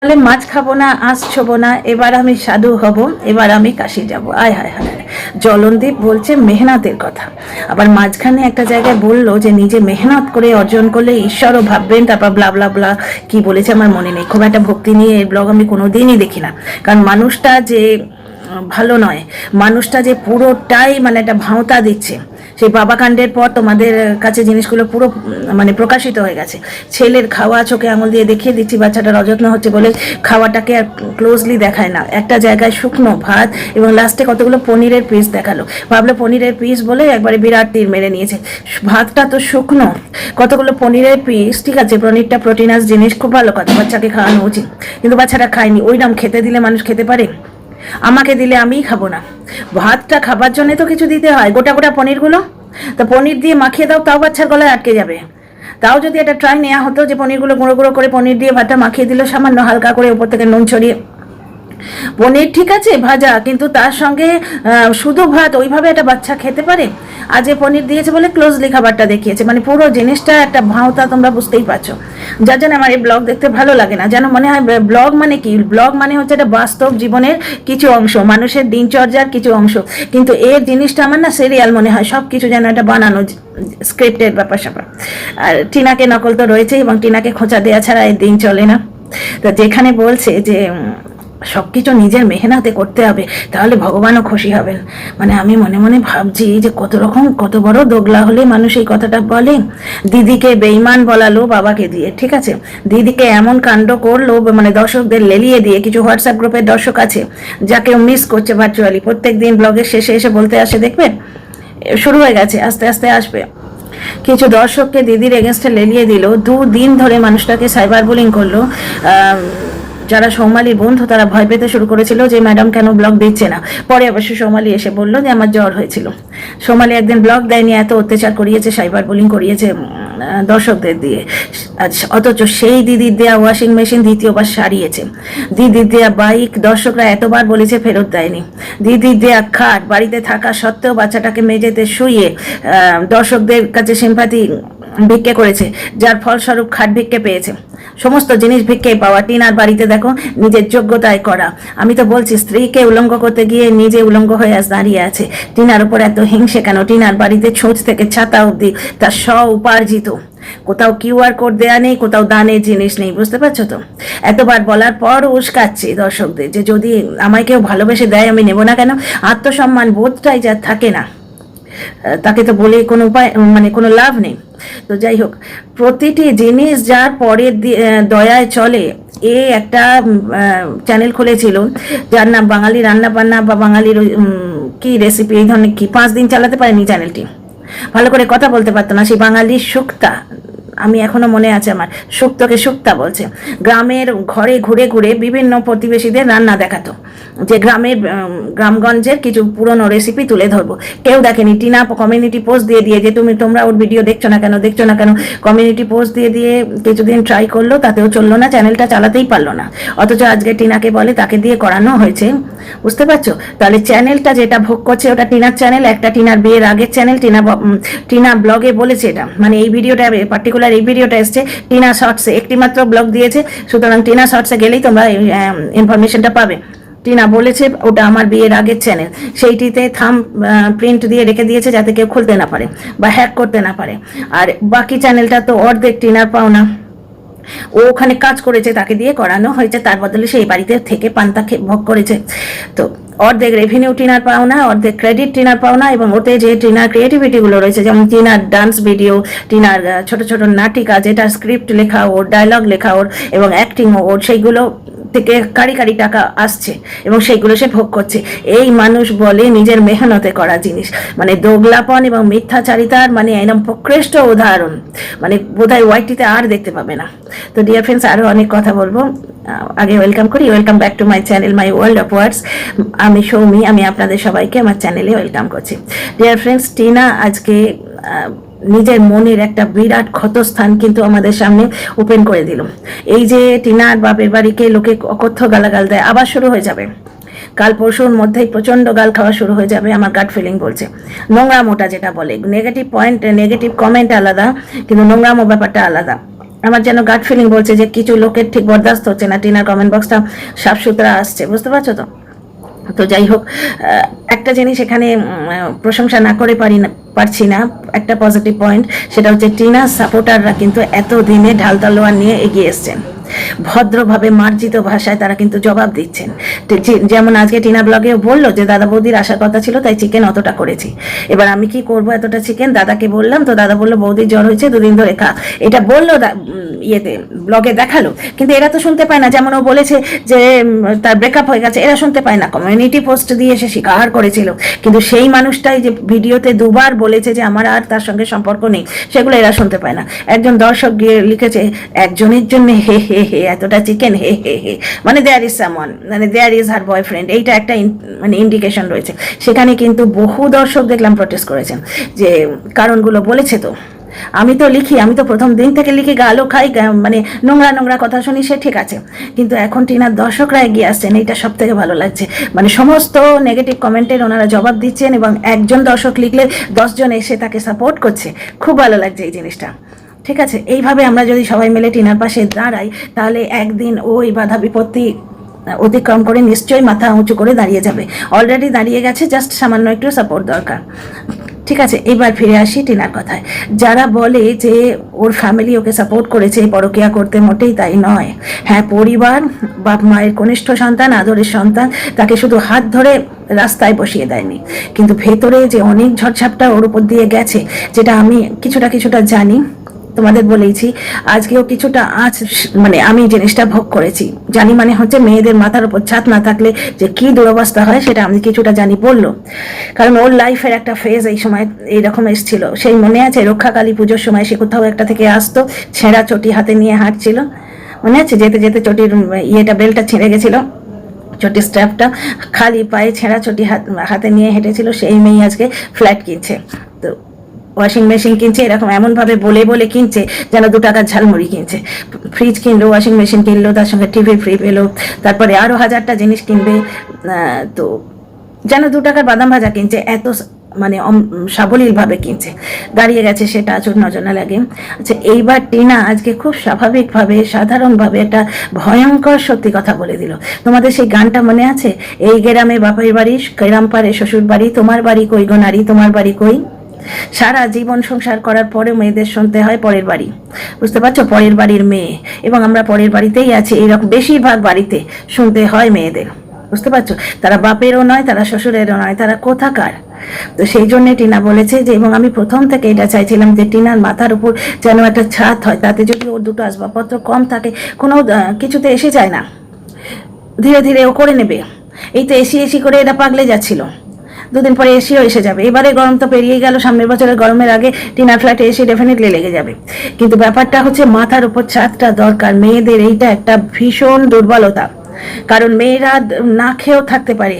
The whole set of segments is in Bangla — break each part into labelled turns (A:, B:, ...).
A: তাহলে মাছ খাবো না, আঁশ ছোবো না, এবার আমি সাধু হব, এবার আমি কাশি যাব। আয় হায় হায়, জলনদীপ বলছে মেহনতের কথা, আবার মাঝখানে একটা জায়গায় বললো যে নিজে মেহনত করে অর্জন করলে ঈশ্বরও ভাববেন, তারপর ব্লা ব্লা ব্লা কি বলেছে আমার মনে নেই। খুব একটা ভক্তি নিয়ে এর ব্লগ আমি কোনোদিনই দেখি না, কারণ মানুষটা যে ভালো নয়, মানুষটা যে পুরোটাই মানে একটা ভাঁওতা দিচ্ছে। সেই বাবা কাণ্ডের পর তোমাদের কাছে জিনিসগুলো পুরো মানে প্রকাশিত হয়ে গেছে। ছেলের খাওয়া চোখে আঙুল দিয়ে দেখিয়ে দিচ্ছি, বাচ্চাটার অযত্ন হচ্ছে বলে খাওয়াটাকে আর ক্লোজলি দেখায় না। একটা জায়গায় শুকনো ভাত এবং লাস্টে কতগুলো পনিরের পিস দেখালো, ভাবলো পনিরের পিস বলে একবারে বিরাট তীর মেরে নিয়েছে। ভাতটা তো শুকনো, কতগুলো পনিরের পিস, ঠিক আছে পনিরটা প্রোটিনাস জিনিস, খুব ভালো কথা, বাচ্চাকে খাওয়ানো উচিত, কিন্তু বাচ্চাটা খায়নি। ওইরকম খেতে দিলে মানুষ খেতে পারে? আমাকে দিলে আমিই খাবো না। ভাতটা খাবার জন্য তো কিছু দিতে হয়, গোটা গোটা পনিরগুলো তো পনির দিয়ে মাখিয়ে দাও, তাও বাচ্চার গলায় আটকে যাবে। তাও যদি একটা ট্রাই নেওয়া হতো যে পনিরগুলো গুঁড়ো গুঁড়ো করে পনির দিয়ে ভাতটা মাখিয়ে দিল, সামান্য হালকা করে উপর থেকে নুন ছড়িয়ে। পনির ঠিক আছে ভাজা, কিন্তু তার সঙ্গে শুধু ভাত ওইভাবে একটা বাচ্চা খেতে পারে? আজ পনির দিয়েছে বলে ক্লোজলি খাবারটা দেখিয়েছে, মানে পুরো জিনিসটা একটা ভাঁওতা, তোমরা বুঝতেই পারছো। যার জন্য আমার এই ব্লগ দেখতে ভালো লাগে না, যেন মনে হয় ব্লগ মানে কি, ব্লগ মানে হচ্ছে একটা বাস্তব জীবনের কিছু অংশ, মানুষের দিনচর্যার কিছু অংশ, কিন্তু এর জিনিসটা আমার না সিরিয়াল মনে হয়, সব কিছু যেন একটা বানানো স্ক্রিপ্টের ব্যাপার স্যাপার। আর টিনাকে নকল তো রয়েছে, এবং টিনাকে খোঁচা দেওয়া ছাড়া এই দিন চলে না। তো যেখানে বলছে যে সব কিছু নিজের মেহনতে করতে হবে, তাহলে ভগবানও খুশি হবেন, মানে আমি মনে মনে ভাবছি যে কত রকম কত বড় দোগলা হলে মানুষ এই কথাটা বলে। দিদিকে বেঈমান বলালো বাবাকে দিয়ে, ঠিক আছে, দিদিকে এমন কাণ্ড করলো, মানে দর্শকদের লেলিয়ে দিয়ে। কিছু হোয়াটসঅ্যাপ গ্রুপের দর্শক আছে যাকে মিস করছে ভার্চুয়ালি, প্রত্যেক দিন ব্লগের শেষে এসে বলতে আসে, দেখবে শুরু হয়ে গেছে, আস্তে আস্তে আসবে। কিছু দর্শককে দিদির এগেনস্টে লেলিয়ে দিল, 2 দিন ধরে মানুষটাকে সাইবার বুলিং করলো। যারা সৌমালির বন্ধু তারা ভয় পেতে শুরু করেছিল যে ম্যাডাম কেন ব্লগ দিচ্ছে না। পরে অবশ্য সৌমালি এসে বললো যে আমার জ্বর হয়েছিল। সৌমালি একদিন ব্লগ দেয়নি, এত অত্যাচার করিয়েছে, সাইবার বুলিং করিয়েছে দর্শকদের দিয়ে। অথচ সেই দিদির দেয়া ওয়াশিং মেশিন দ্বিতীয়বার সারিয়েছে, দিদির দেয়া বাইক দর্শকরা এতবার বলেছে ফেরত দেয়নি, দিদির দেয়া খাট বাড়িতে থাকা সত্ত্বেও বাচ্চাটাকে মেঝেতে শুইয়ে দর্শকদের কাছে সিম্পাথি ভিক্ষে করেছে, যার ফলস্বরূপ খাট ভিক্ষে পেয়েছে। সমস্ত জিনিস ভিক্ষে পাওয়া। টিনার বাড়িতে দেখো নিজের যোগ্যতায় করা। আমি তো বলছি স্ত্রীকে উলঙ্গ করতে গিয়ে নিজে উলঙ্গ হয়ে আজ দাঁড়িয়ে আছে। টিনার উপর এত হিংসে কেন? টিনার বাড়িতে ছোঁচ থেকে ছাতা অবধি তার স্ব উপার্জিত, কোথাও কিউআর কোড দেয়া নেই, কোথাও দানের জিনিস নেই, বুঝতে পারছো তো? এতবার বলার পর উস্কাচ্ছে দর্শকদের যে যদি আমায় কেউ ভালোবেসে দেয় আমি নেব না কেন? আত্মসম্মান বোধটাই যার থাকে না, তাকে তো বলে কোনো উপায় মানে কোনো লাভ নেই। তো যাই হোক, প্রতিটি জিনিস যার পরের দয়ায় চলে। এ একটা চ্যানেল খুলেছিল যার নাম বাঙালি রান্না বান্না বা বাঙালির কি রেসিপি, এই ধরনের কি, 5 দিন চালাতে পারেনি চ্যানেলটি, ভালো করে কথা বলতে পারতো না। সেই বাঙালির শুক্তা, আমি এখনো মনে আছে আমার, শুক্তকে শুক্তা বলছে। গ্রামের ঘরে ঘুরে ঘুরে বিভিন্ন প্রতিবেশীদের রান্না দেখাতো, যে গ্রামগঞ্জের কিছু পুরনো রেসিপি তুলে ধরবো। কেউ দেখেনি। টিনা কমিউনিটি পোস্ট দিয়ে দিয়ে যে তোমরা ওর ভিডিও দেখছো না কেন, কমিউনিটি পোস্ট দিয়ে দিয়ে কিছুদিন ট্রাই করলো, তাতেও চললো না, চ্যানেলটা চালাতেই পারলো না। অথচ আজকে টিনাকে বলে তাকে দিয়ে করানো হয়েছে, বুঝতে পারছো? তাহলে চ্যানেলটা যেটা ভোগ করছে ওটা টিনার চ্যানেল, একটা টিনার বিয়ের আগের চ্যানেল। টিনা ব্লগে বলেছে এটা, মানে এই ভিডিওটা পার্টিকুলার এই ভিডিওটা এসছে টিনা শর্টসে, একটি মাত্র ব্লগ দিয়েছে, সুতরাং টিনা শর্টসে গেলেই তোমরা ইনফরমেশনটা পাবে। টিনা বলেছে ওটা আমার বিয়ের আগের চ্যানেল, সেইটিতে থাম প্রিন্ট দিয়ে রেখে দিয়েছে যাতে কেউ খুলতে না পারে বা হ্যাক করতে না পারে। আর বাকি চ্যানেলটা তো অর্ধেক টিনার পাওনা, ও ওখানে কাজ করেছে, তাকে দিয়ে করানো হয়েছে, তার বদলে সেই বাড়িতে থেকে পান্তা ভোগ করেছে। তো অর্ধেক রেভিনিউ টিনার পাওনা, অর্ধেক ক্রেডিট টিনার পাওনা, এবং ওতে যে টিনার ক্রিয়েটিভিটিগুলো রয়েছে, যেমন টিনার ডান্স ভিডিও, টিনার ছোট ছোট নাটিকা, যেটা স্ক্রিপ্ট লেখা ওর, ডায়লগ লেখা ওর, এবং অ্যাক্টিং ওর, সেইগুলো থেকে কারি কারি টাকা আসছে এবং সেইগুলো সে ভোগ করছে। এই মানুষ বলে নিজের মেহনতে করা জিনিস, মানে দোগলাপন এবং মিথ্যাচারিতার মানে একদম প্রকৃষ্ট উদাহরণ, মানে বোধহয় ওয়াইটিতে আর দেখতে পাবে না। তো ডিয়ার ফ্রেন্ডস, আরও অনেক কথা বলবো, আগে ওয়েলকাম করি। Welcome back to my channel, my world of words. আমি সৌমি, আমি আপনাদের সবাইকে আমার চ্যানেলে ওয়েলকাম করছি। ডিয়ার ফ্রেন্ডস, টিনা আজকে নিজের মনের একটা বিরাট ক্ষতস্থান কিন্তু আমাদের সামনে ওপেন করে দিল। এই যে টিনার বাপের বাড়িকে লোকে অকথ্য গালাগাল দেয়, আবার শুরু হয়ে যাবে, কাল পরশুর মধ্যেই প্রচণ্ড গাল খাওয়া শুরু হয়ে যাবে, আমার গাট ফিলিং বলছে। নোংরামোটা যেটা বলে, নেগেটিভ পয়েন্ট, নেগেটিভ কমেন্ট আলাদা, কিন্তু নোংরামো ব্যাপারটা আলাদা। আমার যেন গাট ফিলিং বলছে যে কিছু লোকের ঠিক বরদাস্ত হচ্ছে না, টিনার কমেন্ট বক্সটা সাফ সুতরা আসছে, বুঝতে পারছো তো? তো যাই হোক, একটা জিনিস এখানে প্রশংসা না করে পারছি না, একটা পজিটিভ পয়েন্ট, সেটা হচ্ছে টিনার সাপোর্টাররা কিন্তু এত দিনে ঢাল তলোয়ার নিয়ে এগিয়ে এসছেন, ভদ্রভাবে মার্জিত ভাষায় তারা কিন্তু জবাব দিচ্ছেন। যেমন আজকে টিনা ব্লগেও বললো যে দাদা বৌদির আসার কথা ছিল তাই চিকেন অতটা করেছি, এবার আমি কি করব এতটা চিকেন, দাদাকে বললাম, তো দাদা বললো বৌদির জ্বর হয়েছে 2 দিন ধরে খা, এটা বললো ইয়েতে ব্লগে দেখালো, কিন্তু এরা তো শুনতে পায় না। যেমন ও বলেছে যে তার ব্রেকআপ হয়ে গেছে, এরা শুনতে পায় না, কমিউনিটি পোস্ট দিয়ে এসে স্বীকার করেছিল, কিন্তু সেই মানুষটাই যে ভিডিওতে 2বার বলেছে যে আমার আর তার সঙ্গে সম্পর্ক নেই, সেগুলো এরা শুনতে পায় না। একজন দর্শক গিয়ে লিখেছে একজনের জন্য হে হে হে এতটা চিকেন হে হে হে, মানে দেয়ার ইজ সামওয়ান, মানে দেয়ার ইজ হার বয়ফ্রেন্ড, এইটা একটা মানে ইন্ডিকেশন রয়েছে সেখানে। কিন্তু বহু দর্শক দেখলাম প্রটেস্ট করেছেন, যে কারণগুলো বলেছে। তো আমি তো লিখি, আমি তো প্রথম দিন থেকে লিখি, গালও খাই, মানে নোংরা নোংরা কথা শুনি, সে ঠিক আছে, কিন্তু এখন টিনার দর্শকরা এগিয়ে আসছেন, এইটা সব থেকে ভালো লাগছে। মানে সমস্ত নেগেটিভ কমেন্টের ওনারা জবাব দিচ্ছেন, এবং একজন দর্শক লিখলে 10 জন এসে তাকে সাপোর্ট করছে, খুব ভালো লাগছে এই জিনিসটা। ঠিক আছে, এইভাবে আমরা যদি সবাই মিলে টিনার পাশে দাঁড়াই, তাহলে একদিন ওই বাধা বিপত্তি অতিক্রম করে নিশ্চয়ই মাথা উঁচু করে দাঁড়িয়ে যাবে, অলরেডি দাঁড়িয়ে গেছে, জাস্ট সামান্য একটু সাপোর্ট দরকার। ঠিক আছে, এবার ফিরে আসি টিনার কথায়। যারা বলে যে ওর ফ্যামিলি ওকে সাপোর্ট করেছে পরকীয়া করতে, মোটেই তাই নয়। হ্যাঁ, পরিবার, বাপ মায়ের কনিষ্ঠ সন্তান, আদরের সন্তান, তাকে শুধু হাত ধরে রাস্তায় বসিয়ে দেয়নি, কিন্তু ভেতরে যে অনেক ঝড়ঝাপটা ওর উপর দিয়ে গেছে, যেটা আমি কিছুটা জানি, তোমাদের বলেইছি, আজকেও কিছুটা মানে আমি জিনিসটা ভোগ করেছি, জানি, মানে হচ্ছে মেয়েদের মাথার উপর ছাদ না থাকলে যে কি দুরবস্থা হয় সেটা আমি কিছুটা জানি বললো। কারণ ওর লাইফের একটা ফেজ এই সময় এইরকম এসেছিল, সেই মনে আছে রক্ষাকালী পুজোর সময় সে কোথাও একটা থেকে আসতো, ছেঁড়া চটি হাতে নিয়ে হাঁটছিল, মনে আছে? যেতে যেতে চটির ইয়েটা বেলটা ছিঁড়ে গেছিল, চটি স্ট্র্যাপটা, খালি পায়ে ছেঁড়া চটি হাতে নিয়ে হেঁটেছিল, সেই মেয়ে আজকে ফ্ল্যাট কিনছে, তো ওয়াশিং মেশিন কিনছে, এরকম এমনভাবে বলে বলে কিনছে যেন 2 টাকার ঝালমুড়ি কিনছে। ফ্রিজ কিনলো, ওয়াশিং মেশিন কিনলো, তার সঙ্গে টিভি ফ্রি পেলো, তারপরে আরও 1000টা জিনিস কিনবে, তো যেন 2 টাকার বাদাম ভাজা কিনছে, এত মানে সাবলীলভাবে কিনছে, দাঁড়িয়ে গেছে, সেটা আচর নজর না লাগে। আচ্ছা, এইবার টিনা আজকে খুব স্বাভাবিকভাবে সাধারণভাবে একটা ভয়ঙ্কর সত্যি কথা বলে দিল। তোমাদের সেই গানটা মনে আছে? এই গ্রামে বাপের বাড়ি, গ্রাম পারে শ্বশুর বাড়ি, তোমার বাড়ি কই গো নারী, তোমার বাড়ি কই। সারা জীবন সংসার করার পরে মেয়েদের শুনতে হয় পরের বাড়ি, বুঝতে পারছো? পরের বাড়ির মেয়ে, এবং আমরা পরের বাড়িতেই আছি, এইরকম বেশিরভাগ বাড়িতে শুনতে হয় মেয়েদের, বুঝতে পারছো? তারা বাপেরও নয়, তারা শ্বশুরেরও নয়, তারা কোথাকার। তো সেই জন্য টিনা বলেছে যে, এবং আমি প্রথম থেকে এটা চাইছিলাম যে টিনার মাথার উপর যেন একটা ছাদ হয়, তাতে যদি ওর 2টো আসবাবপত্র কম থাকে, কোনো কিছুতে এসে যায় না, ধীরে ধীরে ও করে নেবে। এই তো এসি করে এটা পাগলে যাচ্ছিল, 2 দিন পরে এসিও এসে যাবে। এবারে গরম তো পেরিয়ে গেল, সামনের বছরের গরমের আগে টিনার ফ্ল্যাটে এসি ডেফিনেটলি লেগে যাবে। কিন্তু ব্যাপারটা হচ্ছে মাথার উপর ছাদটা দরকার মেয়েদের, এইটা একটা ভীষণ দুর্বলতা। কারণ মেয়েরা না খেয়েও থাকতে পারে,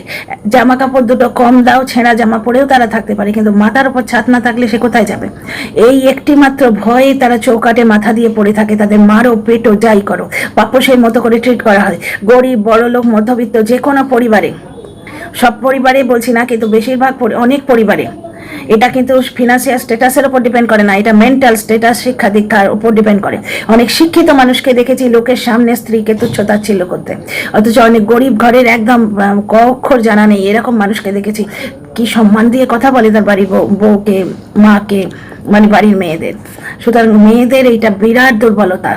A: জামা কাপড় 2টো কম দাও, ছেঁড়া জামা পরেও তারা থাকতে পারে, কিন্তু মাথার উপর ছাদ না থাকলে সে কোথায় যাবে? এই একটি মাত্র ভয়ে তারা চৌকাটে মাথা দিয়ে পড়ে থাকে, তাদের মারও পেটও যাই করো, পাপসের মতো করে ট্রিট করা হয়। গরিব, বড়লোক, মধ্যবিত্ত যে কোনো পরিবারে, সব পরিবারে বলছি না, কিন্তু বেশিরভাগ অনেক পরিবারে এটা কিন্তু ফিনান্সিয়াল স্ট্যাটাসের উপর ডিপেন্ড করে না, এটা মেন্টাল স্ট্যাটাস, শিক্ষা দীক্ষার উপর ডিপেন্ড করে। অনেক শিক্ষিত মানুষকে দেখেছি লোকের সামনে স্ত্রীকে তুচ্ছতাচ্ছিল্য করতে, অথচ অনেক গরিব ঘরের একদম ক অক্ষর জানা নেই এরকম মানুষকে দেখেছি কি সম্মান দিয়ে কথা বলে তার বাড়ির বউকে, মাকে, মানে বাড়ির মেয়েদের। সুতরাং মেয়েদের এইটা বিরাট দুর্বলতা,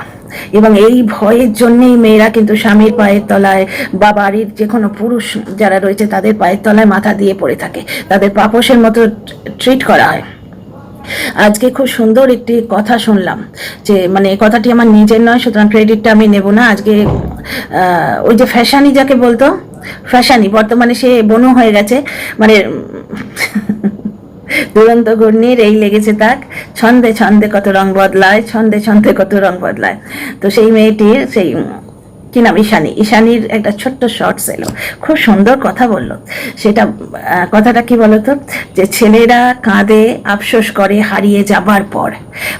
A: এবং এই ভয়ের জন্যেই মেয়েরা কিন্তু স্বামীর পায়ের তলায় বা বাড়ির যে কোনো পুরুষ যারা রয়েছে তাদের পায়ের তলায় মাথা দিয়ে পড়ে থাকে, তাদের পাপসের মতো ট্রিট করা হয়। আজকে খুব সুন্দর একটি কথা শুনলাম, যে মানে কথাটি আমার নিজের নয়, সুতরাং ক্রেডিটটা আমি নেব না। আজকে ওই যে ফ্যাশানি যাকে বলতো, ফ্যাশানি বর্তমানে সে বনু হয়ে গেছে, মানে দুরন্ত ঘূর্ণির এই লেগেছে তাক, ছন্দে ছন্দে কত রং বদলায়, ছন্দে ছন্দে কত রং বদলায়। তো সেই মেয়েটির সেই কি নাম, ঈশানীর একটা ছোট্ট শর্টস এলো, খুব সুন্দর কথা বললো। সেটা কথাটা কি বলতো, যে ছেলেরা কাঁদে আফসোস করে হারিয়ে যাবার পর,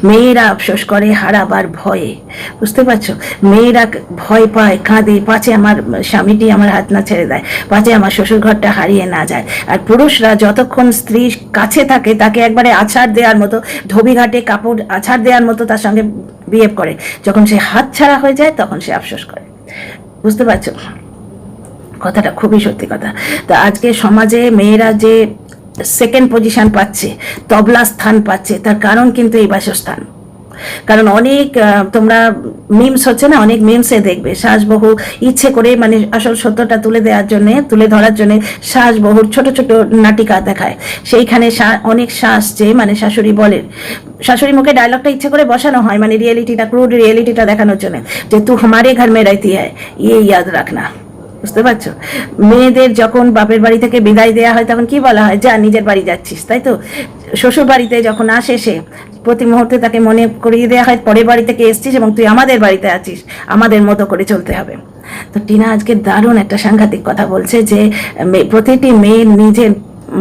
A: মেয়েরা আফসোস করে হারাবার ভয়ে। বুঝতে পারছো, মেয়েরা ভয় পায়, কাঁদে, পাছে আমার স্বামীটি আমার হাত না ছেড়ে দেয়, পাছে আমার শ্বশুর ঘরটা হারিয়ে না যায়। আর পুরুষরা যতক্ষণ স্ত্রী কাছে থাকে তাকে একবারে আছাড় দেওয়ার মতো, ধোবিঘাটে কাপড় আছাড় দেওয়ার মতো তার সঙ্গে বিহেভ করে। যখন সে হাত ছাড়া হয়ে যায় তখন সে আফসোস করে। বুঝতে পারছো, কথাটা খুবই সত্যি কথা। তো আজকে সমাজে মেয়েরা যে সেকেন্ড পজিশন পাচ্ছে, তবলা স্থান পাচ্ছে, তার কারণ কিন্তু এই বাসস্থান। কারণ অনেক তোমরা মিমস হচ্ছে না, অনেক মিমসে দেখবে শাসবহু ইচ্ছে করে মানে আসল সত্যটা তুলে ধরার জন্য শাসবহুর ছোট ছোট নাটিকা দেখায়। সেইখানে অনেক শাস যে মানে শাশুড়ি বলেন, শাশুড়ি মুখে ডায়লগটা ইচ্ছে করে বসানো হয়, মানে রিয়েলিটিটা, ক্রুড রিয়েলিটিটা দেখানোর জন্য, যে তু হামারে ঘর মে রহতি হ্যায়, ইয়ে ইয়াদ রাখনা। বুঝতে পারছো, মেয়েদের যখন বাপের বাড়ি থেকে বিদায় দেওয়া হয় তখন কি বলা হয়, যা নিজের বাড়ি যাচ্ছিস, তাই তো। শ্বশুর বাড়িতে যখন আসে সে, প্রতি মুহূর্তে তাকে মনে করিয়ে দেওয়া হয় পরের বাড়ি থেকে এসছিস এবং তুই আমাদের বাড়িতে আছিস, আমাদের মতো করে চলতে হবে। তো টিনা আজকে দারুণ একটা সাংঘাতিক কথা বলছে, যে প্রতিটি মেয়ের নিজের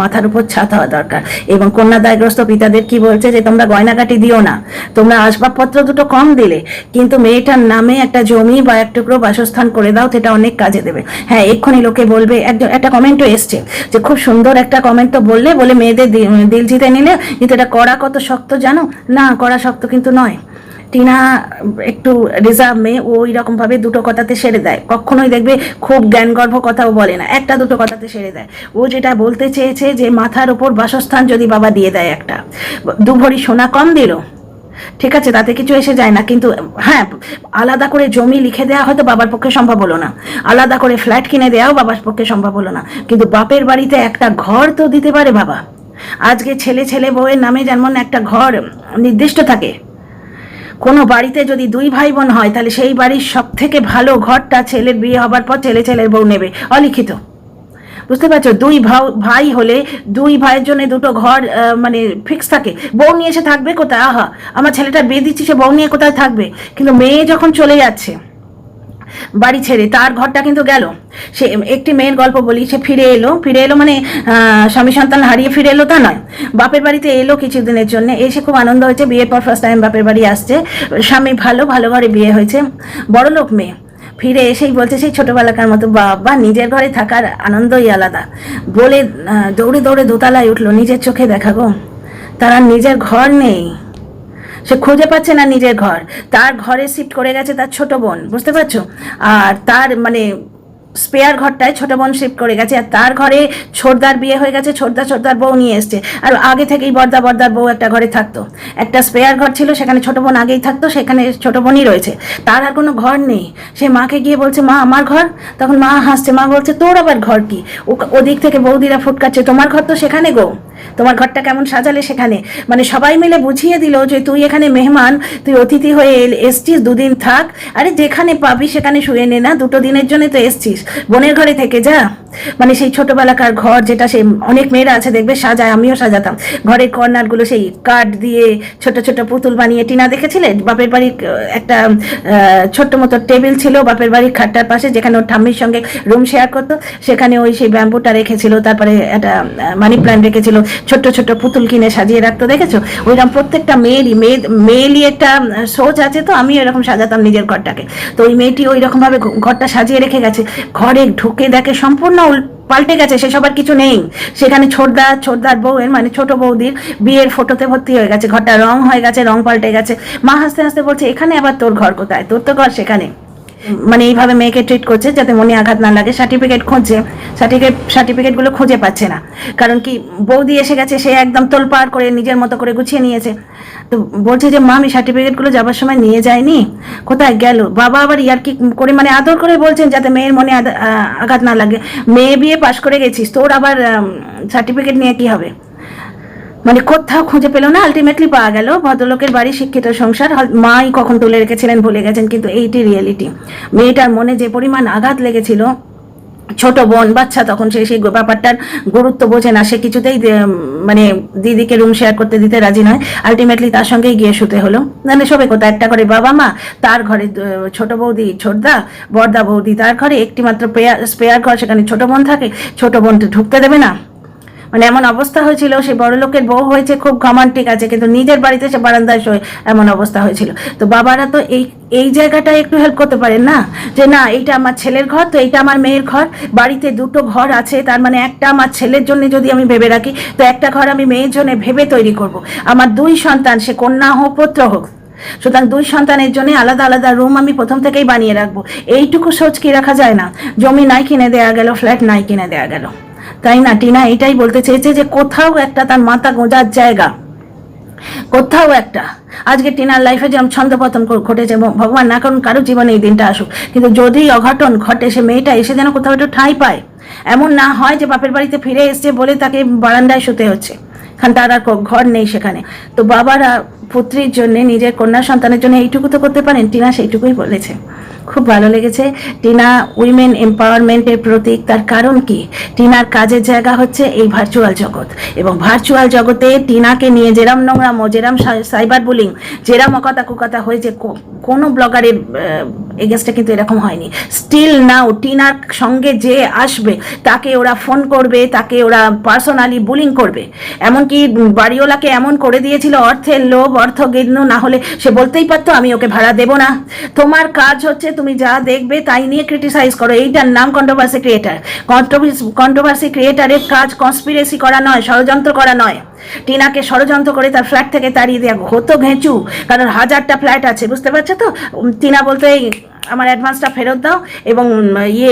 A: মাথার উপর ছাদ হওয়া দরকার। এবং কন্যাদায়গ্রস্ত পিতাদের কি বলছে, যে তোমরা গয়নাকাটি দিও না, তোমরা আসবাবপত্র দুটো কম দিলে, কিন্তু মেয়েটার নামে একটা জমি বা এক টুকরো বাসস্থান করে দাও, সেটা অনেক কাজে দেবে। হ্যাঁ, এক্ষুনি লোকে বলবে, একটা কমেন্টও এসছে যে খুব সুন্দর একটা কমেন্ট তো বলে মেয়েদের দিল জিতে নিলে, কিন্তু এটা করা কত শক্ত জানো? না, করা শক্ত কিন্তু নয়। টিনা একটু রিজার্ভ মেয়ে, ও ওই রকম ভাবে দুটো কথাতে সেরে দেয়, কখনোই দেখবে খুব জ্ঞানগর্ভ কথাও বলে না, একটা দুটো কথাতে সেরে দেয়। ও যেটা বলতে চেয়েছে, যে মাথার ওপর বাসস্থান যদি বাবা দিয়ে দেয়, একটা 2 ভরি সোনা কম দিল, ঠিক আছে, তাতে কিছু এসে যায় না, কিন্তু হ্যাঁ, আলাদা করে জমি লিখে দেওয়া হয়তো বাবার পক্ষে সম্ভব হলো না, আলাদা করে ফ্ল্যাট কিনে দেওয়াও বাবার পক্ষে সম্ভব হলো না, কিন্তু বাপের বাড়িতে একটা ঘর তো দিতে পারে বাবা। আজকে ছেলে বউয়ের নামে যেমন একটা ঘর নির্দিষ্ট থাকে, কোনো বাড়িতে যদি 2 ভাই বোন হয়, তাহলে সেই বাড়ির সব থেকে ভালো ঘরটা ছেলের বিয়ে হবার পর ছেলের বউ নেবে, অলিখিত। বুঝতে পারছো, 2 ভাই হলে 2 ভাইয়ের জন্য 2টো ঘর মানে ফিক্স থাকে। বউ নিয়ে এসে থাকবে কোথায়? আহা, আমার ছেলেটার বিয়ে দিচ্ছি, সে বউ নিয়ে কোথায় থাকবে? কিন্তু মেয়ে যখন চলে যাচ্ছে বাড়ি ছেড়ে, তার ঘরটা কিন্তু গেল। সে একটি মেয়ের গল্প বলি, সে ফিরে এলো মানে স্বামী সন্তান হারিয়ে ফিরে এলো তা নয়, বাপের বাড়িতে এলো কিছুদিনের জন্য, এসে খুব আনন্দ হয়েছে, বিয়ের পর ফার্স্ট টাইম বাপের বাড়ি আসছে, স্বামী ভালো ঘরে বিয়ে হয়েছে, বড়লোক মেয়ে। ফিরে এসেই বলছে সেই ছোটবেলাকার মতো, বাবা নিজের ঘরে থাকার আনন্দই আলাদা বলে দৌড়ে দোতলায় উঠলো, নিজের চোখে দেখা গো, তার আর নিজের ঘর নেই, সে খুঁজে পাচ্ছে না নিজের ঘর। তার ঘরে শিফট করে গেছে তার ছোট বোন, বুঝতে পারছো, আর তার মানে স্পেয়ার ঘরটায় ছোট বোন শিফট করে গেছে, আর তার ঘরে ছোটদার বিয়ে হয়ে গেছে, ছোটদার বউ নিয়ে এসছে। আর আগে থেকেই বর্দার বউ একটা ঘরে থাকতো, একটা স্পেয়ার ঘর ছিল, সেখানে ছোট বোন আগেই থাকতো, সেখানে ছোট বোনই রয়েছে, তার আর কোনো ঘর নেই। সে মাকে গিয়ে বলছে, মা আমার ঘর, তখন মা হাসছে, মা বলছে তোর আবার ঘর কি? ওদিক থেকে বৌদিরা ফুটকাচ্ছে, তোমার ঘর তো সেখানে গো, তোমার ঘরটা কেমন সাজালে সেখানে। মানে সবাই মিলে বুঝিয়ে দিল যে তুই এখানে মেহমান, তুই অতিথি হয়ে এসছিস, 2 দিন থাক, আরে যেখানে পাবি সেখানে শুয়ে নে না, 2টো দিনের জন্য তো এসছিস, বোনের ঘরে থেকে যা। মানে সেই ছোটবেলাকার ঘর, যেটা সেই অনেক মেয়েরা আছে দেখবে সাজায়, আমিও সাজাতাম, ঘরের কর্নারগুলো সেই কাঠ দিয়ে ছোট ছোট পুতুল বানিয়ে। টিনা দেখেছিলে বাপের বাড়ির একটা ছোট্ট মতো টেবিল ছিল বাপের বাড়ির খাটটার পাশে, যেখানে ওর ঠাম্মির সঙ্গে রুম শেয়ার করতো, সেখানে ওই সেই ব্যাম্বুটা রেখেছিল, তারপরে একটা মানি প্ল্যান্ট রেখেছিল, ছোট্ট পুতুল কিনে সাজিয়ে রাখতো, দেখেছো? ওইরকম প্রত্যেকটা মেয়েরই একটা সোচ আছে, তো আমি এরকম সাজাতাম নিজের ঘরটাকে। তো ওই মেয়েটি ওই রকম ভাবে ঘরটা সাজিয়ে রেখে গেছে, ঘরে ঢুকে দেখে সম্পূর্ণ পাল্টে গেছে, সেসব আর কিছু নেই সেখানে। ছোটদার বউয়ের মানে ছোট বৌদির বিয়ের ফটোতে ভর্তি হয়ে গেছে, ঘরটা রং হয়ে গেছে, রং পাল্টে গেছে। মা হাসতে হাসতে বলছে, এখানে আবার তোর ঘর কোথায়? তোর তো ঘর সেখানে। মানে এইভাবে মেয়েকে ট্রিট করছে যাতে মনে আঘাত না লাগে। সার্টিফিকেট খুঁজছে, সার্টিফিকেটগুলো খুঁজে পাচ্ছে না, কারণ কি বৌদি এসে গেছে, সে একদম তোলপাড় করে নিজের মতো করে গুছিয়ে নিয়েছে। তো বলছে যে মা, আমি সার্টিফিকেটগুলো যাবার সময় নিয়ে যাইনি, কোথায় গেল? বাবা আবার ইয়ার্কি করে মানে আদর করে বলছেন যাতে মেয়ের মনে আঘাত না লাগে, মেয়ে বিয়ে পাশ করে গেছিস, তোর আবার সার্টিফিকেট নিয়ে কি হবে? মানে কোথাও খুঁজে পেল না, আলটিমেটলি পাওয়া গেল ভদ্রলোকের বাড়ি, শিক্ষিত সংসার, মাই কখন তুলে রেখেছিলেন ভুলে গেছেন, কিন্তু এইটি রিয়েলিটি। মেয়েটার মনে যে পরিমাণ আঘাত লেগেছিল, ছোট বোন বাচ্চা, তখন সে সেই ব্যাপারটার গুরুত্ব বোঝে না, সে কিছুতেই মানে দিদিকে রুম শেয়ার করতে দিতে রাজি নয়। আলটিমেটলি তার সঙ্গেই গিয়ে শুতে হলো। মানে সবে কোথাও একটা করে বাবা মা, তার ঘরে ছোট বৌদি ছোটদা, বড়দা বৌদি, তার ঘরে একটি মাত্র স্পেয়ার ঘর, সেখানে ছোট বোন থাকে, ছোট বোন ঢুকতে দেবে না। মানে এমন অবস্থা হয়েছিল, সে বড় লোকের বউ হয়েছে, খুব ঘমান্টিক আছে, কিন্তু নিজের বাড়িতে সে বারান্দায় শোয়, এমন অবস্থা হয়েছিল। তো বাবারা তো এই জায়গাটায় একটু হেল্প করতে পারেন না, যে না এইটা আমার ছেলের ঘর, তো এইটা আমার মেয়ের ঘর, বাড়িতে দুটো ঘর আছে, তার মানে একটা আমার ছেলের জন্য যদি আমি ভেবে রাখি, তো একটা ঘর আমি মেয়ের জন্য ভেবে তৈরি করব। আমার 2 সন্তান, সে কন্যা হোক পুত্র হোক, সুতরাং 2 সন্তানের জন্য আলাদা আলাদা রুম আমি প্রথম থেকেই বানিয়ে রাখবো। এইটুকু সোচ কি রাখা যায় না? জমি নাই কিনে দেয়া গেল, ফ্ল্যাট নাই কিনে দেয়া গেল, তাই না? টিনা এটাই বলতে চেয়েছে যে কোথাও একটা তার মাথা গোঁজার জায়গা, কোথাও একটা। আজকে টিনার লাইফে যেমন ছন্দপতন ঘটেছে, ভগবান না করুন কারো জীবনে এই দিনটা আসুক, কিন্তু যদি অঘটন ঘটে, সে মেয়েটা এসে যেন কোথাও একটু ঠাঁই পায়। এমন না হয় যে বাপের বাড়িতে ফিরে এসছে বলে তাকে বারান্দায় শুতে হচ্ছে, কারণ তার আর ঘর নেই সেখানে। তো বাবারা পুত্রীর জন্য, নিজের কন্যা সন্তানের জন্য এইটুকু তো করতে পারেন। টিনা সেইটুকুই বলেছে। খুব ভালো লেগেছে। টিনা উইমেন এম্পাওয়ারমেন্টের প্রতীক। তার কারণ কি? টিনার কাজের জায়গা হচ্ছে এই ভার্চুয়াল জগৎ, এবং ভার্চুয়াল জগতে টিনাকে নিয়ে যেরাম নোংরামো, যেরাম সাইবার বুলিং, যেরাম অকথা কুকথা হয়েছে, কোনো ব্লগারের এগেনস্টে কিন্তু এরকম হয়নি। স্টিল নাও টিনার সঙ্গে যে আসবে তাকে ওরা ফোন করবে, তাকে ওরা পার্সোনালি বুলিং করবে। এমনকি বাড়িওয়ালাকে এমন করে দিয়েছিল, অর্থের লোভ, অর্থগিন্ন না হলে সে বলতেই পারতো আমি ওকে ভাড়া দেবো না। তোমার কাজ হচ্ছে তুমি যা দেখবে তাই নিয়ে ক্রিটিসাইজ করো। এইটার নাম কন্ট্রোভার্সি ক্রিয়েটার। কন্ট্রোভার্সি ক্রিয়েটারের কাজ কনস্পিরেসি করা নয়, ষড়যন্ত্র করা নয়। টিনাকে ষড়যন্ত্র করে তার ফ্ল্যাট থেকে তাড়িয়ে দেওয়া হতো ঘেঁচু, কারণ 1000টা ফ্ল্যাট আছে, বুঝতে পারছো তো? টিনা বলতে আমার অ্যাডভান্সটা ফেরত দাও, এবং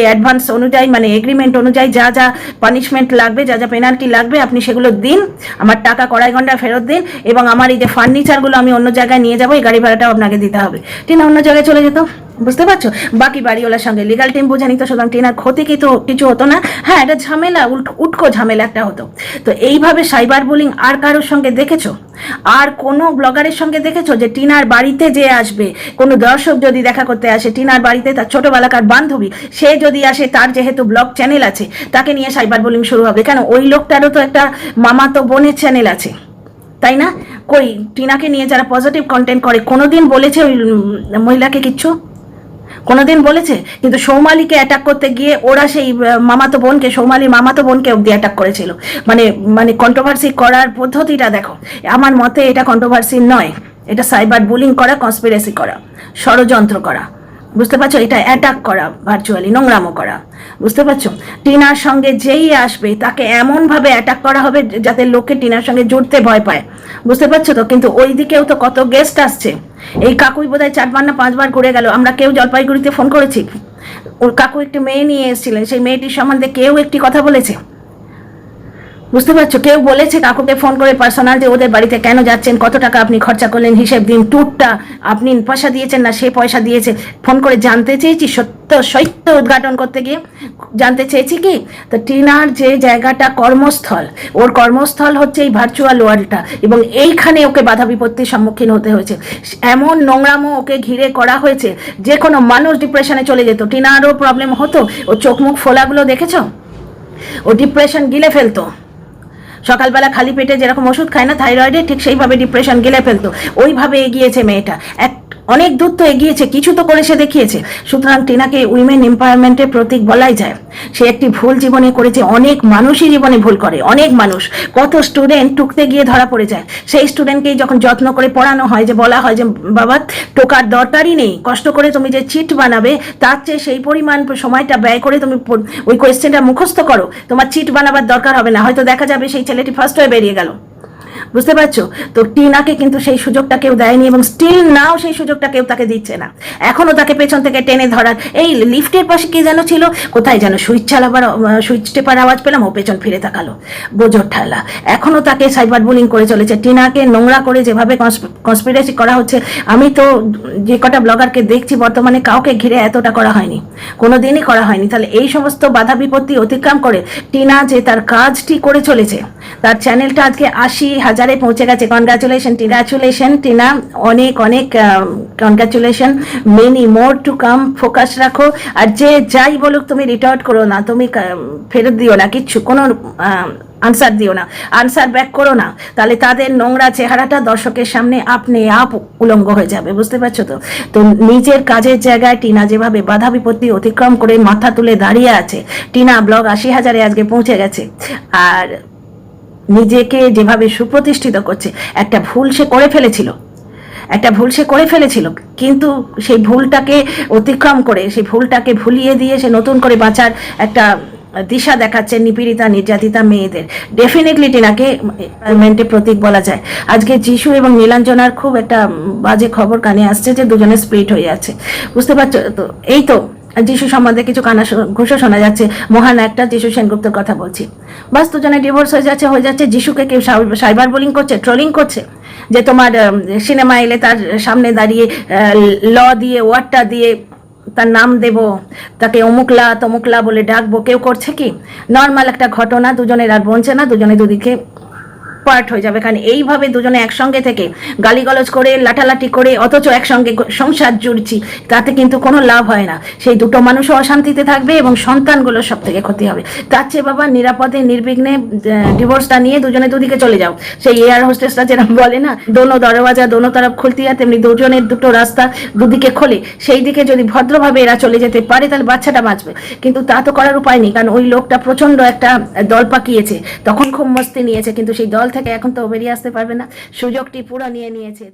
A: অ্যাডভান্স অনুযায়ী, মানে এগ্রিমেন্ট অনুযায়ী যা যা পানিশমেন্ট লাগবে, যা যা পেনাল্টি লাগবে, আপনি সেগুলো দিন, আমার টাকা কড়াই ঘন্টা ফেরত দিন, এবং আমার এই যে ফার্নিচারগুলো আমি অন্য জায়গায় নিয়ে যাবো, এই গাড়ি ভাড়াটাও আপনাকে দিতে হবে। টিনা অন্য জায়গায় চলে যেত, বুঝতে পারছো? বাকি বাড়িওয়ালার সঙ্গে লিগাল টিম বুঝে নিত, সুতরাং টিনার ক্ষতি কিছু হতো না। হ্যাঁ, এটা ঝামেলা, উটকো ঝামেলা একটা হতো। তো এইভাবে সাইবার বুলিং আর কারোর সঙ্গে দেখেছো? আর কোনো ব্লগারের সঙ্গে দেখেছো যে টিনার বাড়িতে যে আসবে, কোনো দর্শক যদি দেখা করতে আসে, টিনার বাড়িতে তার ছোটবেলাকার বান্ধবী সে যদি আসে, তার যেহেতু ব্লগ চ্যানেল আছে, তাকে নিয়ে সাইবার বুলিং শুরু হবে কেন? ওই লোকটারও তো একটা মামাতো বোনের চ্যানেল আছে, তাই না? কই টিনাকে নিয়ে যারা পজিটিভ কন্টেন্ট করে, কোনোদিন বলেছে ওই মহিলাকে কিচ্ছু? কোনোদিন বলেছে? কিন্তু সৌমালিকে অ্যাটাক করতে গিয়ে ওরা সেই মামাতো বোনকে, সৌমালির মামাতো বোনকে অব্দি অ্যাটাক করেছিল। মানে কন্ট্রোভার্সি করার পদ্ধতিটা দেখো। আমার মতে এটা কন্ট্রোভার্সি নয়, এটা সাইবার বুলিং করা, কনস্পিরেসি করা, ষড়যন্ত্র করা, বুঝতে পারছো? এটা অ্যাটাক করা, ভার্চুয়ালি নোংরামো করা, বুঝতে পারছো? টিনার সঙ্গে যেই আসবে তাকে এমনভাবে অ্যাটাক করা হবে যাতে লোকে টিনার সঙ্গে জুড়তে ভয় পায়, বুঝতে পারছো তো? কিন্তু ওই দিকেও তো কত গেস্ট আসছে। এই কাকুই বোধহয় 4বার না 5বার ঘুরে গেল। আমরা কেউ জলপাইগুড়িতে ফোন করেছি, ওর কাকু একটি মেয়ে নিয়ে এসেছিলেন, সেই মেয়েটির সম্বন্ধে কেউ একটি কথা বলেছে? বুঝতে পারছো? কেউ বলেছে কাকুকে ফোন করে পার্সোনাল যে ওদের বাড়িতে কেন যাচ্ছেন, কত টাকা আপনি খরচা করলেন, হিসেব দিন, ট্যুরটা আপনি পয়সা দিয়েছেন না সে পয়সা দিয়েছে? ফোন করে জানতে চেয়েছি, সত্য উদ্ঘাটন করতে গিয়ে জানতে চেয়েছি কি? তো টিনার যে জায়গাটা কর্মস্থল, ওর কর্মস্থল হচ্ছে এই ভার্চুয়াল ওয়ার্ল্ডটা, এবং এইখানে ওকে বাধা বিপত্তির সম্মুখীন হতে হয়েছে। এমন নোংরামো ওকে ঘিরে করা হয়েছে, যে কোনো মানুষ ডিপ্রেশনে চলে যেত। টিনারও প্রবলেম হতো, ও চোখ মুখ ফোলাগুলো দেখেছো? ও ডিপ্রেশন গিলে ফেলতো। সকালবেলা খালি পেটে যেরকম ওষুধ খায় না থাইরয়েডে, ঠিক সেইভাবে ডিপ্রেশন গিলে ফেলতো। ওইভাবে এগিয়েছে মেয়েটা, অনেক দূর তো এগিয়েছে, কিছু তো করে সে দেখিয়েছে। সুতরাং টিনাকে উইমেন এম্পাওয়ারমেন্টের প্রতীক বলাই যায়। সে একটি ভুল জীবনে করেছে, অনেক মানুষই জীবনে ভুল করে, অনেক মানুষ। কত স্টুডেন্ট টুকতে গিয়ে ধরা পড়ে যায়, সেই স্টুডেন্টকেই যখন যত্ন করে পড়ানো হয়, যে বলা হয় যে বাবা টোকার দরকারই নেই, কষ্ট করে তুমি যে চিট বানাবে তার চেয়ে সেই পরিমাণ সময়টা ব্যয় করে তুমি ওই কোয়েশ্চেনটা মুখস্থ করো, তোমার চিট বানাবার দরকার হবে না। হয়তো দেখা যাবে সেই ছেলেটি ফার্স্ট হয়ে বেরিয়ে গেল, বুঝতে পারছো তো? টিনাকে কিন্তু সেই সুযোগটা কেউ দেয়নি, এবং স্টিল নাও সেই সুযোগটা কেউ তাকে দিচ্ছে না। এখনো তাকে পেছন থেকে টেনে ধরার, এই লিফটের পাশে কে যেন ছিল, কোথায় যেন সুইচ টেপার আওয়াজ পেলাম, ও পেছন ফিরে তাকালো, বোঝোর ঠালা। এখনো তাকে সাইবার বুলিং করে চলেছে। টিনাকে নোংরা করে যেভাবে কনস্পিরেসি করা হচ্ছে, আমি তো যে কটা ব্লগারকে দেখছি বর্তমানে, কাউকে ঘিরে এতটা করা হয়নি, কোনোদিনই করা হয়নি। তাহলে এই সমস্ত বাধা বিপত্তি অতিক্রম করে টিনা যে তার কাজটি করে চলেছে, তার চ্যানেলটা আজকে 80,000 হাজারে পৌঁছে গেছে। কনগ্রাচুলেশন টিনা, অনেক অনেক congratulation, many more to come. Focus রাখো, আর যে যাই বলুক তুমি রিটার্ট করো না, তুমি ফেরত দিও না কিচ্ছু, কোনো আনসার দিও না, আনসার ব্যাক করো না, তাহলে তাদের নোংরা চেহারাটা দর্শকের সামনে আপনি আপ উলঙ্গ হয়ে যাবে, বুঝতে পারছো তো? তো নিজের কাজের জায়গায় টিনা যেভাবে বাধা বিপত্তি অতিক্রম করে মাথা তুলে দাঁড়িয়ে আছে, টিনা ব্লগ 80,000-এ আজকে পৌঁছে গেছে, আর নিজেকে যেভাবে সুপ্রতিষ্ঠিত করছে। একটা ভুল সে করে ফেলেছিল, কিন্তু সেই ভুলটাকে অতিক্রম করে, সেই ভুলটাকে ভুলিয়ে দিয়ে সে নতুন করে বাঁচার একটা দিশা দেখাচ্ছে নিপীড়িতা নির্যাতিতা মেয়েদের। ডেফিনেটলি টিনাকে এনভায়রনমেন্টের প্রতীক বলা যায়। আজকে যিশু এবং নীলাঞ্জনার খুব একটা বাজে খবর কানে আসছে যে দুজনে স্প্লিট হয়ে যাচ্ছে, বুঝতে পারছো তো? এই তো যিশু সম্বন্ধে কিছু ঘুষো শোনা যাচ্ছে, মহান একটা যিশু সেনগুপ্তের কথা বলছি। বাস দুজনে ডিভোর্স হয়ে যাচ্ছে। যিশুকে কেউ সাইবার বুলিং করছে, ট্রোলিং করছে, যে তোমার সিনেমা এলে তার সামনে দাঁড়িয়ে ল দিয়ে, ওয়ার্ডটা দিয়ে তার নাম দেব, তাকে অমুকলা তমুকলা বলে ডাকবো। কেউ করছে কি? নর্মাল একটা ঘটনা, দুজনের আর বলছে না, দুজনে দুদিকে পার্ট হয়ে যাবে। কারণ এইভাবে দুজনে একসঙ্গে থেকে গালিগালাজ করে, লাঠালাঠি করে, অথচ একসঙ্গে সংসার জুড়ছি, তাতে কিন্তু কোনো লাভ হয় না। সেই দুটো মানুষও অশান্তিতে থাকবে এবং সন্তানগুলোর সব থেকে ক্ষতি হবে। তার চেয়ে বাবা নিরাপদে নির্বিঘ্নে ডিভোর্সটা নিয়ে দুজনে দুদিকে চলে যাও। সেই এয়ার হোস্টেসটা যেরকম বলে না, দোনো দরওয়াজা দোনো তরফ খুলতি হয়, তেমনি দুজনের দুটো রাস্তা দুদিকে খোলে। সেই দিকে যদি ভদ্রভাবে এরা চলে যেতে পারে, তাহলে বাচ্চাটা বাঁচবে। কিন্তু তা তো করার উপায় নেই, কারণ ওই লোকটা প্রচন্ড একটা দল পাকিয়েছে, তখন খুব মস্তি নিয়েছে, কিন্তু সেই দল থেকে এখন তো বেরিয়ে আসতে পারবে না, সুযোগটি পুরো নিয়ে নিয়েছে।